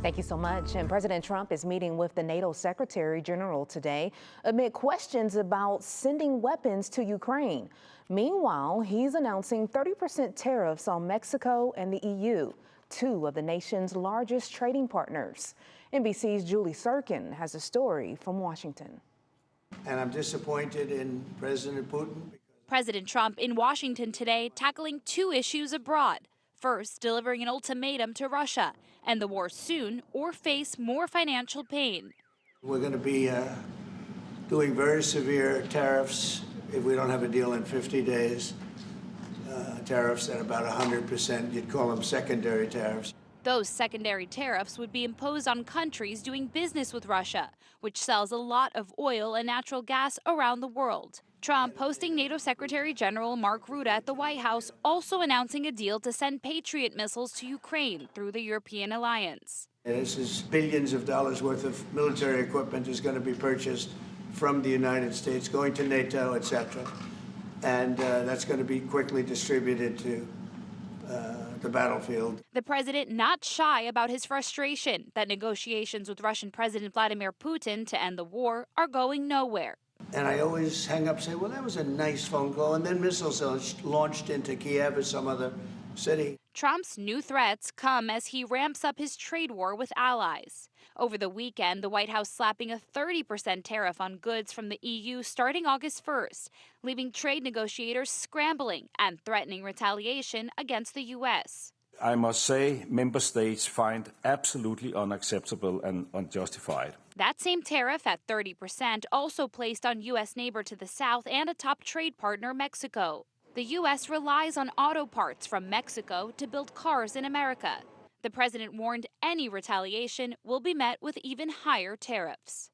Thank you so much. And President Trump is meeting with the NATO Secretary General today amid questions about sending weapons to Ukraine. Meanwhile, he's announcing 30% tariffs on Mexico and the EU, two of the nation's largest trading partners. NBC's Julie Sirkin has a story from Washington. And I'm disappointed in President Putin. President Trump in Washington today tackling two issues abroad. First, delivering an ultimatum to Russia, and the war soon or face more financial pain. We're going to be doing very severe tariffs if we don't have a deal in 50 days. Tariffs at about 100%. You'd call them secondary tariffs. Those secondary tariffs would be imposed on countries doing business with Russia, which sells a lot of oil and natural gas around the world. Trump hosting NATO Secretary General Mark Rutte at the White House, also announcing a deal to send Patriot missiles to Ukraine through the European alliance. This is billions of dollars worth of military equipment is going to be purchased from the United States, going to NATO, etc. And that's going to be quickly distributed to the battlefield. The president not shy about his frustration that negotiations with Russian President Vladimir Putin to end the war are going nowhere. And I always hang up and say, well, that was a nice phone call. And then missiles are launched into Kiev or some other city. Trump's new threats come as he ramps up his trade war with allies. Over the weekend, the White House slapping a 30% tariff on goods from the EU starting August 1st, leaving trade negotiators scrambling and threatening retaliation against the U.S. I must say, member states find absolutely unacceptable and unjustified. That same tariff at 30% also placed on U.S. neighbor to the south and a top trade partner, Mexico. The U.S. relies on auto parts from Mexico to build cars in America. The president warned any retaliation will be met with even higher tariffs.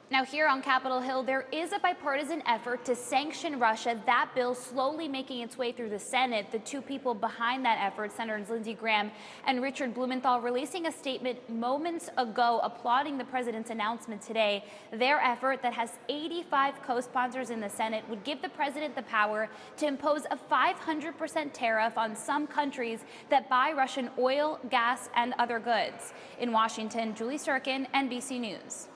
Now here on Capitol Hill, there is a bipartisan effort to sanction Russia. That bill slowly making its way through the Senate. The two people behind that effort, Senators Lindsey Graham and Richard Blumenthal, releasing a statement moments ago applauding the president's announcement today. Their effort that has 85 co-sponsors in the Senate would give the president the power to impose a 500% tariff on some countries that buy Russian oil, gas, and other goods. In Washington, Julie Sirkin, NBC News.